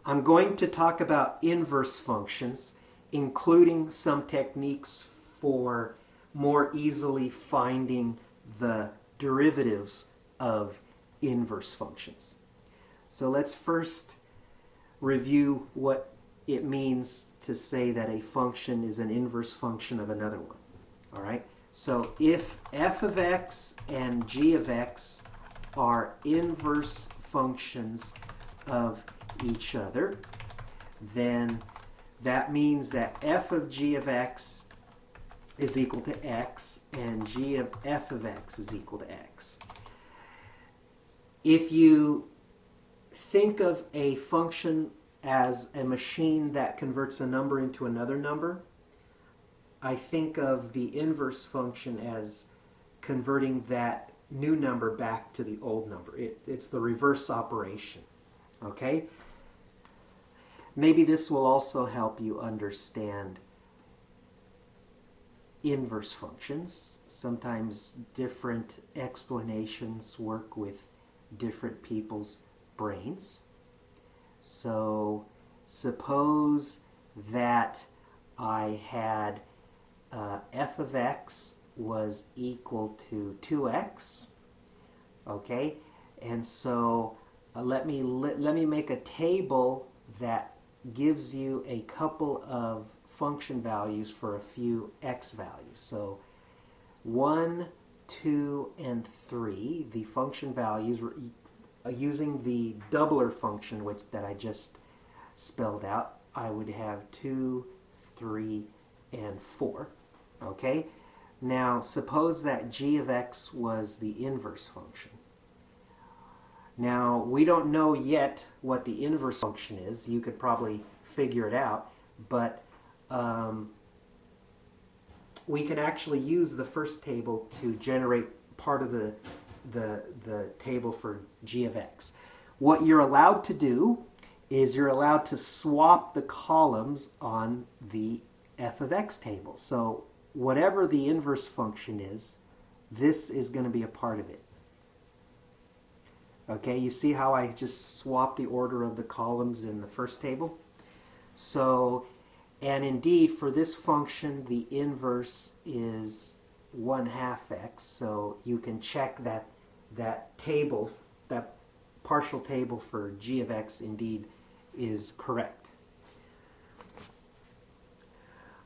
I'm going to talk about inverse functions, including some techniques for more easily finding the derivatives of inverse functions. So let's first review what it means to say that a function is an inverse function of another one. All right? So if f of x and g of x are inverse functions of each other, then that means that f of g of x is equal to x and g of f of x is equal to x. If you think of a function as a machine that converts a number into another number, I think of the inverse function as converting that new number back to the old number. It's the reverse operation. Okay? Maybe this will also help you understand inverse functions. Sometimes different explanations work with different people's brains. So suppose that I had f of x was equal to 2x, okay? And so let me make a table that gives you a couple of function values for a few x values. So 1, 2, and 3, the function values, using the doubler function that I just spelled out, I would have 2, 3, and 4. Okay? Now, suppose that g of x was the inverse function. Now, we don't know yet what the inverse function is. You could probably figure it out, but we can actually use the first table to generate part of the table for g of x. What you're allowed to do is you're allowed to swap the columns on the f of x table. So whatever the inverse function is, this is going to be a part of it. Okay, you see how I just swapped the order of the columns in the first table? So, and indeed for this function the inverse is 1/2 x, so you can check that table, that partial table for g of x indeed is correct.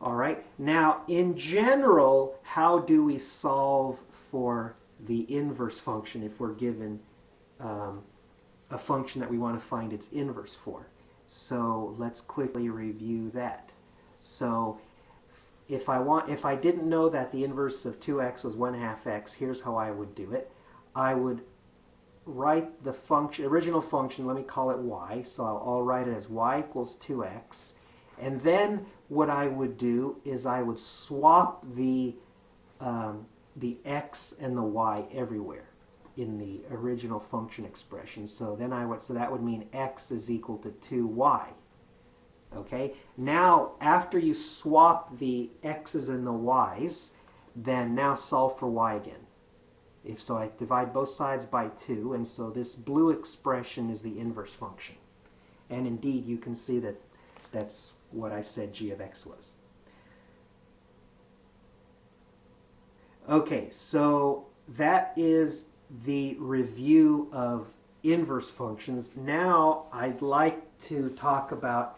All right, now in general, how do we solve for the inverse function if we're given a function that we want to find its inverse for? So let's quickly review that. So if I didn't know that the inverse of 2x was 1/2 x, here's how I would do it. I would write the original function, let me call it y, so I'll write it as y equals 2x. And then what I would do is I would swap the x and the y everywhere in the original function expression. So then that would mean x is equal to 2y. Okay? Now, after you swap the x's and the y's, then now solve for y again. So I divide both sides by 2, and so this blue expression is the inverse function. And indeed, you can see that that's what I said g of x was. Okay, so that is the review of inverse functions. Now I'd like to talk about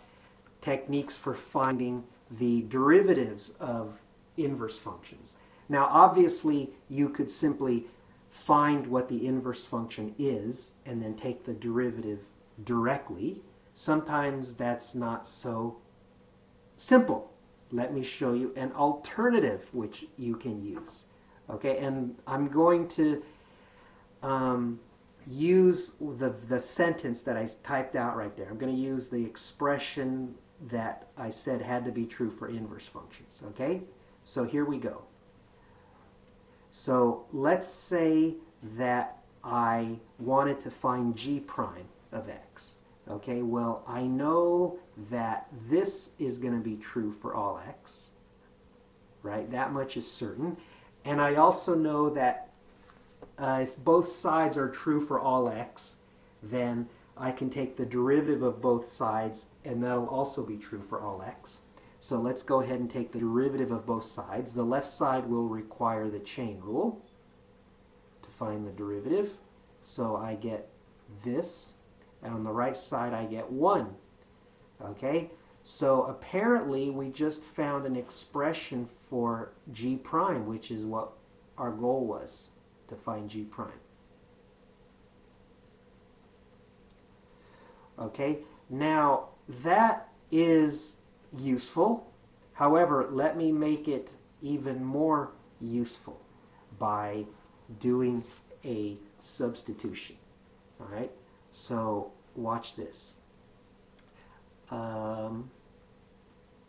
techniques for finding the derivatives of inverse functions. Now obviously you could simply find what the inverse function is and then take the derivative directly. Sometimes that's not so simple. Let me show you an alternative which you can use. Okay, and I'm going to use the sentence that I typed out right there. I'm going to use the expression that I said had to be true for inverse functions. Okay, so here we go. So let's say that I wanted to find g prime of x. Okay, well, I know that this is going to be true for all x, right? That much is certain. And I also know that if both sides are true for all x, then I can take the derivative of both sides, and that'll also be true for all x. So let's go ahead and take the derivative of both sides. The left side will require the chain rule to find the derivative. So I get this, and on the right side I get 1. Okay, so apparently we just found an expression for g prime, which is what our goal was, to find g prime. Okay, now that is useful. However, let me make it even more useful by doing a substitution. All right, so watch this.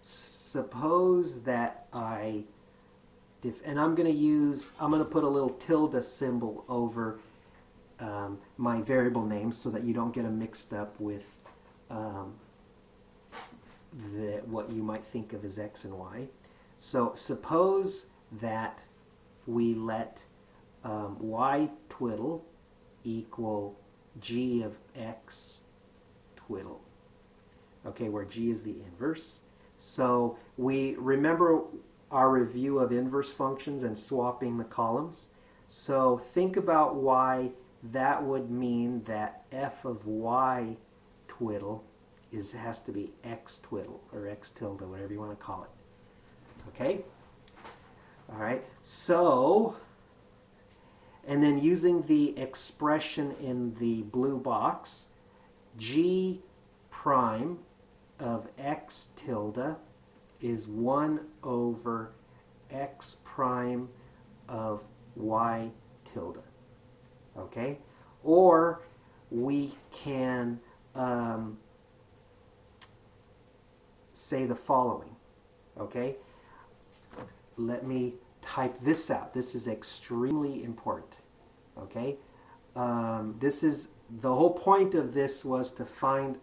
Suppose that and I'm going to put a little tilde symbol over my variable name so that you don't get them mixed up with what you might think of as x and y. So suppose that we let y twiddle equal g of x twiddle. Okay, where g is the inverse. So we remember our review of inverse functions and swapping the columns. So think about why that would mean that f of y twiddle has to be x twiddle, or x tilde, whatever you want to call it. Okay? All right. So, and then using the expression in the blue box, g prime of x tilde is 1 over x prime of y tilde. Okay? Or we can say the following. Okay? Let me type this out. This is extremely important. Okay? This is the whole point of this was to find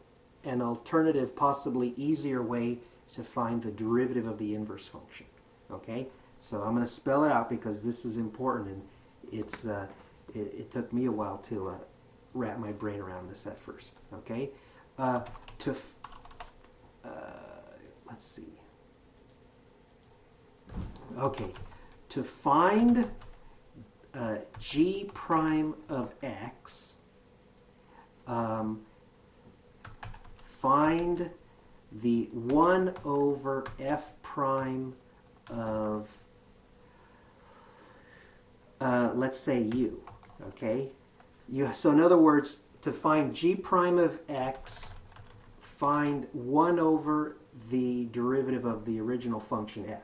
an alternative, possibly easier way to find the derivative of the inverse function. Okay? So I'm going to spell it out because this is important, and it took me a while to wrap my brain around this at first. Okay? Let's see. Okay. To find g prime of x, find the 1 over f prime of, let's say, u. Okay? So in other words, to find g prime of x, find 1 over the derivative of the original function f.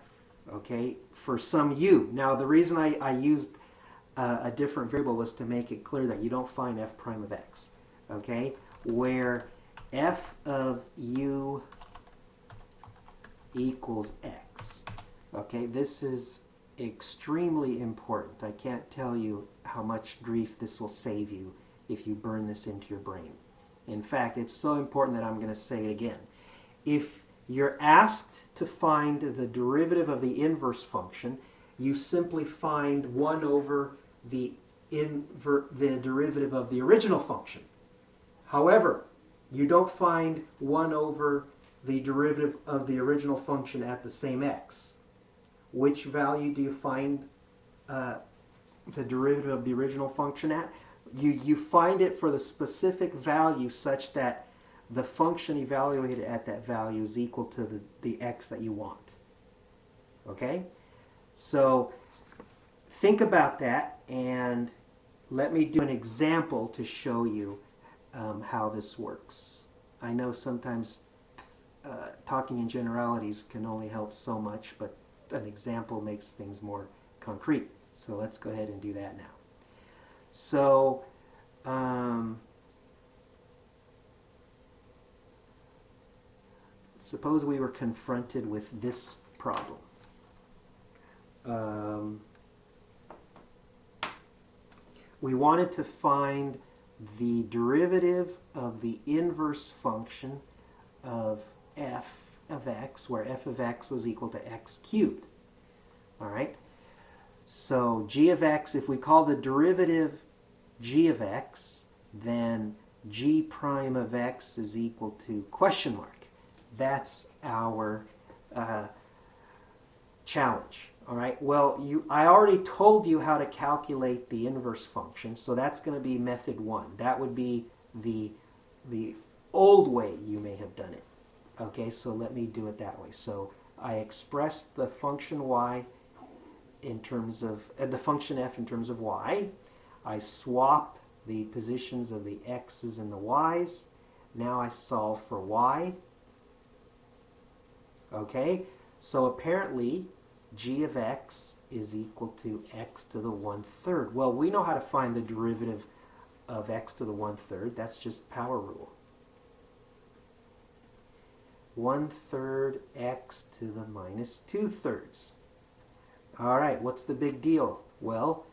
Okay? For some u. Now, the reason I used a different variable was to make it clear that you don't find f prime of x. Okay? Where f of u equals x. Okay, this is extremely important. I can't tell you how much grief this will save you if you burn this into your brain. In fact, it's so important that I'm going to say it again. If you're asked to find the derivative of the inverse function, you simply find 1 over the derivative of the original function. However, you don't find 1 over the derivative of the original function at the same x. Which value do you find the derivative of the original function at? You find it for the specific value such that the function evaluated at that value is equal to the x that you want. Okay? So think about that, and let me do an example to show you how this works. I know sometimes talking in generalities can only help so much, but an example makes things more concrete. So let's go ahead and do that now. So suppose we were confronted with this problem. We wanted to find the derivative of the inverse function of f of x, where f of x was equal to x cubed. All right? So g of x, if we call the derivative g of x, then g prime of x is equal to question mark. That's our challenge. All right. Well, I already told you how to calculate the inverse function, so that's going to be method 1. That would be the old way you may have done it. Okay, so let me do it that way. So I expressed the function y in terms of the function f in terms of y. I swap the positions of the x's and the y's. Now I solve for y. Okay, so apparently g of x is equal to x to the 1/3. Well, we know how to find the derivative of x to the 1/3. That's just power rule. 1/3 x to the minus 2/3. All right, what's the big deal? Well,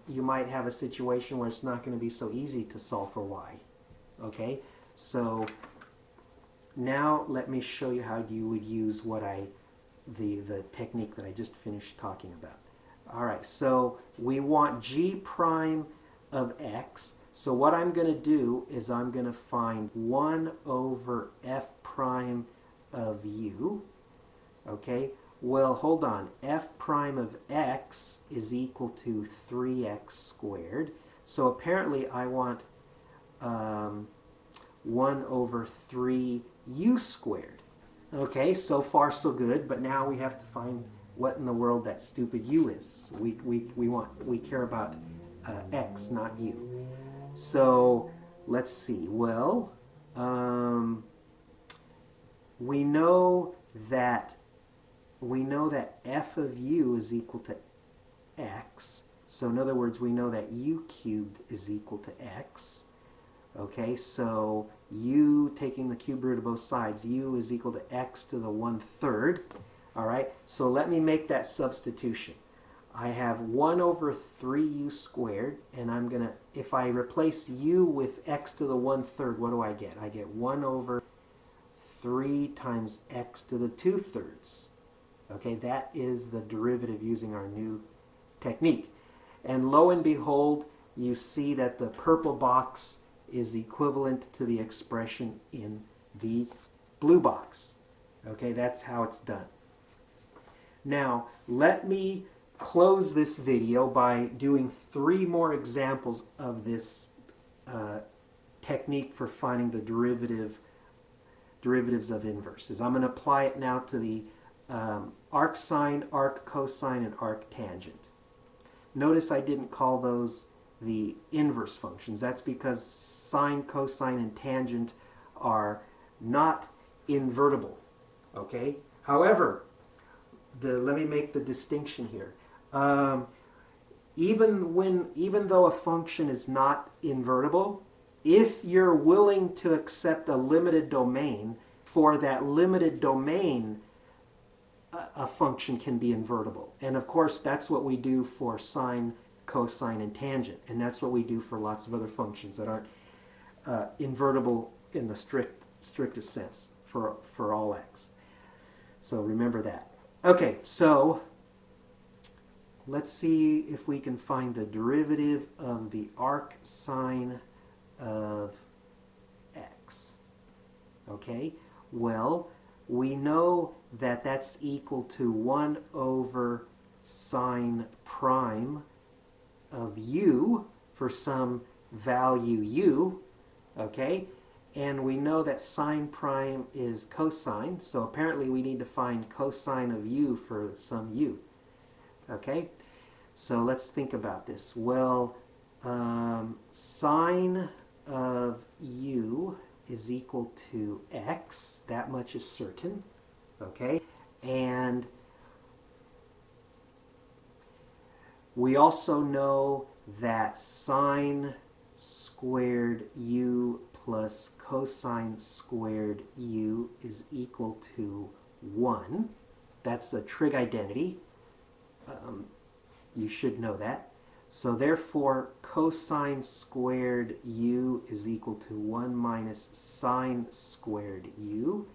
you might have a situation where it's not going to be so easy to solve for y. Okay, so now let me show you how you would use the technique that I just finished talking about. All right, so we want g prime of x. So what I'm going to do is I'm going to find 1 over f prime of u. Okay, well, hold on. F prime of x is equal to 3x squared. So apparently I want 1 over 3u squared. Okay, so far so good, but now we have to find what in the world that stupid u is. We care about x, not u. So let's see. Well, we know that f of u is equal to x. So in other words, we know that u cubed is equal to x. Okay, so u, taking the cube root of both sides, u is equal to x to the 1/3. All right, so let me make that substitution. I have 1 over 3u squared, and I'm going to, if I replace u with x to the 1/3, what do I get? I get 1 over 3 times x to the 2/3. Okay, that is the derivative using our new technique. And lo and behold, you see that the purple box is equivalent to the expression in the blue box. Okay, that's how it's done. Now, let me close this video by doing 3 more examples of this technique for finding the derivatives of inverses. I'm going to apply it now to the arc sine, arc cosine, and arc tangent. Notice I didn't call those the inverse functions. That's because sine, cosine, and tangent are not invertible. Okay? However, let me make the distinction here. Even though a function is not invertible, if you're willing to accept a limited domain, for that limited domain, a function can be invertible. And of course, that's what we do for sine, cosine, and tangent. And that's what we do for lots of other functions that aren't invertible in the strictest sense for all x. So remember that. Okay, so let's see if we can find the derivative of the arc sine of x. Okay, well, we know that that's equal to 1 over sine prime of u for some value u, okay? And we know that sine prime is cosine, so apparently we need to find cosine of u for some u, okay? So let's think about this. Well, sine of u is equal to x, that much is certain, okay? And we also know that sine squared u plus cosine squared u is equal to 1. That's a trig identity. You should know that. So therefore, cosine squared u is equal to 1 minus sine squared u.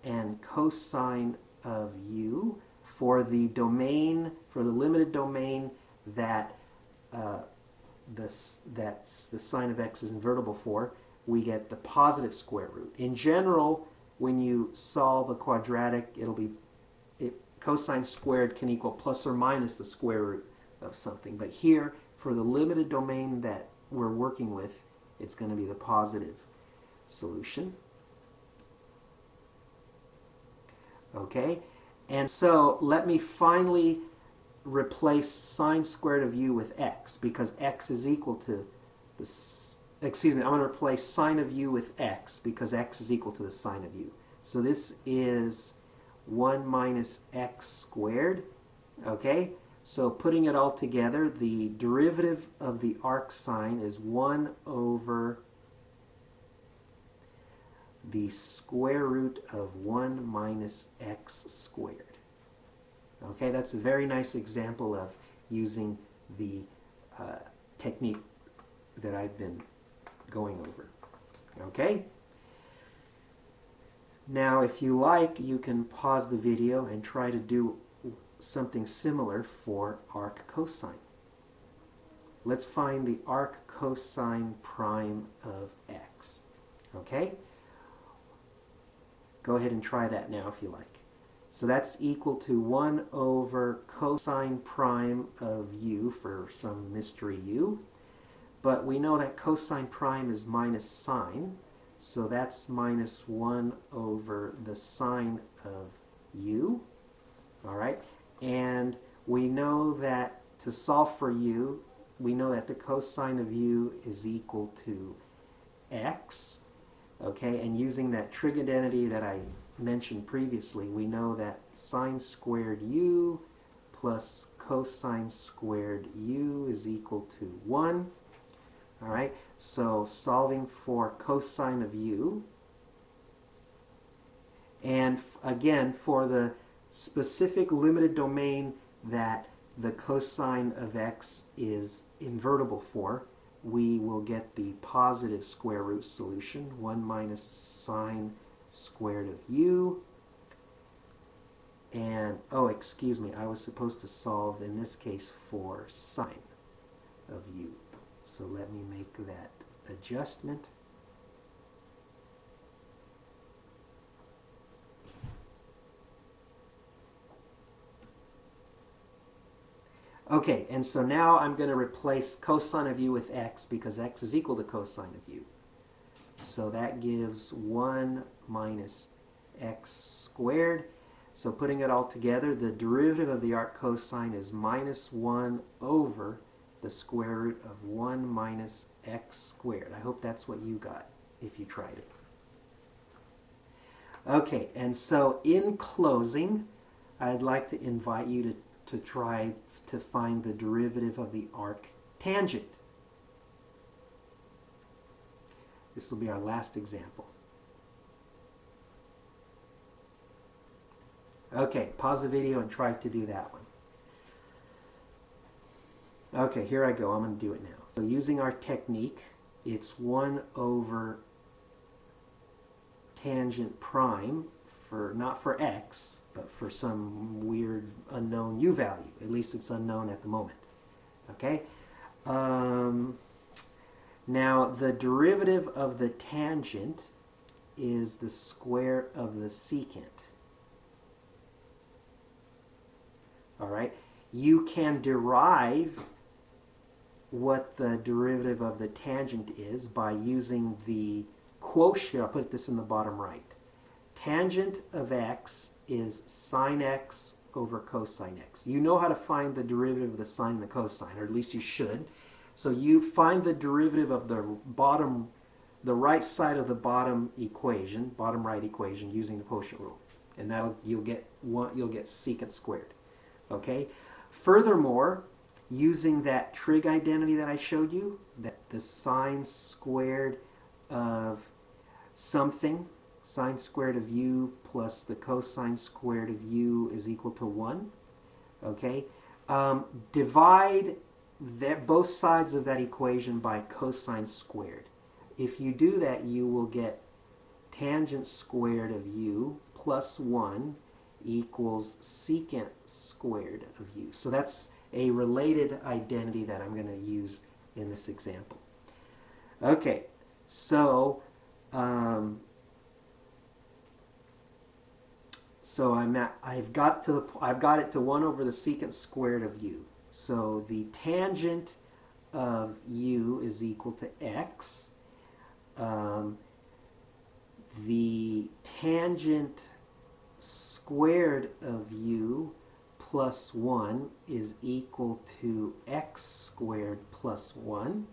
And cosine of u for the domain, for the limited domain that that's the sine of x is invertible for, we get the positive square root. In general, when you solve a quadratic, cosine squared can equal plus or minus the square root of something. But here, for the limited domain that we're working with, it's going to be the positive solution. Okay, and so let me finally replace sine squared of u with x, because x is equal to the, excuse me, I'm going to replace sine of u with x because x is equal to the sine of u. So this is 1 minus x squared, okay? So putting it all together, the derivative of the arc sine is 1 over the square root of 1 minus x squared. Okay, that's a very nice example of using the technique that I've been going over. Okay? Now, if you like, you can pause the video and try to do something similar for arc cosine. Let's find the arc cosine prime of x. Okay? Go ahead and try that now if you like. So that's equal to 1 over cosine prime of u for some mystery u. But we know that cosine prime is minus sine, so that's minus 1 over the sine of u. All right? And we know that to solve for u, we know that the cosine of u is equal to x. Okay? And using that trig identity that I mentioned previously, we know that sine squared u plus cosine squared u is equal to 1. All right, so solving for cosine of u, and again, for the specific limited domain that the cosine of x is invertible for, we will get the positive square root solution, 1 minus sine squared of u. And, oh, excuse me, I was supposed to solve, in this case, for sine of u. So let me make that adjustment. Okay, and so now I'm going to replace cosine of u with x because x is equal to cosine of u. So that gives 1 minus x squared. So putting it all together, the derivative of the arc cosine is minus 1 over the square root of 1 minus x squared. I hope that's what you got if you tried it. Okay, and so in closing, I'd like to invite you to try to find the derivative of the arc tangent. This will be our last example. Okay, pause the video and try to do that one. Okay, here I go. I'm going to do it now. So using our technique, it's 1 over tangent prime, for not for x, but for some weird unknown u value. At least it's unknown at the moment. Okay? Now, the derivative of the tangent is the square of the secant. All right? You can derive what the derivative of the tangent is by using the quotient. I'll put this in the bottom right. Tangent of x is sine x over cosine x. You know how to find the derivative of the sine and the cosine, or at least you should. So you find the derivative of the right side of the bottom equation, bottom right equation, using the quotient rule, and you'll get secant squared. Okay. Furthermore, using that trig identity that I showed you, that the sine squared of something, sine squared of u plus the cosine squared of u is equal to 1. Okay? Divide both sides of that equation by cosine squared. If you do that, you will get tangent squared of u plus 1 equals secant squared of u. So that's a related identity that I'm going to use in this example. Okay, so I've got it to 1 over the secant squared of u. So the tangent of u is equal to x. The tangent squared of u plus 1 is equal to x squared plus 1.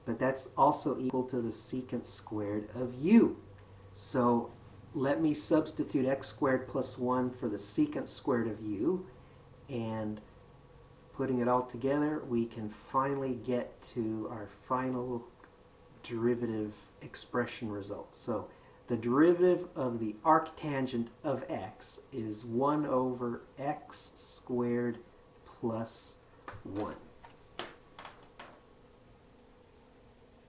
But that's also equal to the secant squared of u. So let me substitute x squared plus 1 for the secant squared of u, and putting it all together, we can finally get to our final derivative expression result. So the derivative of the arctangent of x is 1 over x squared plus 1.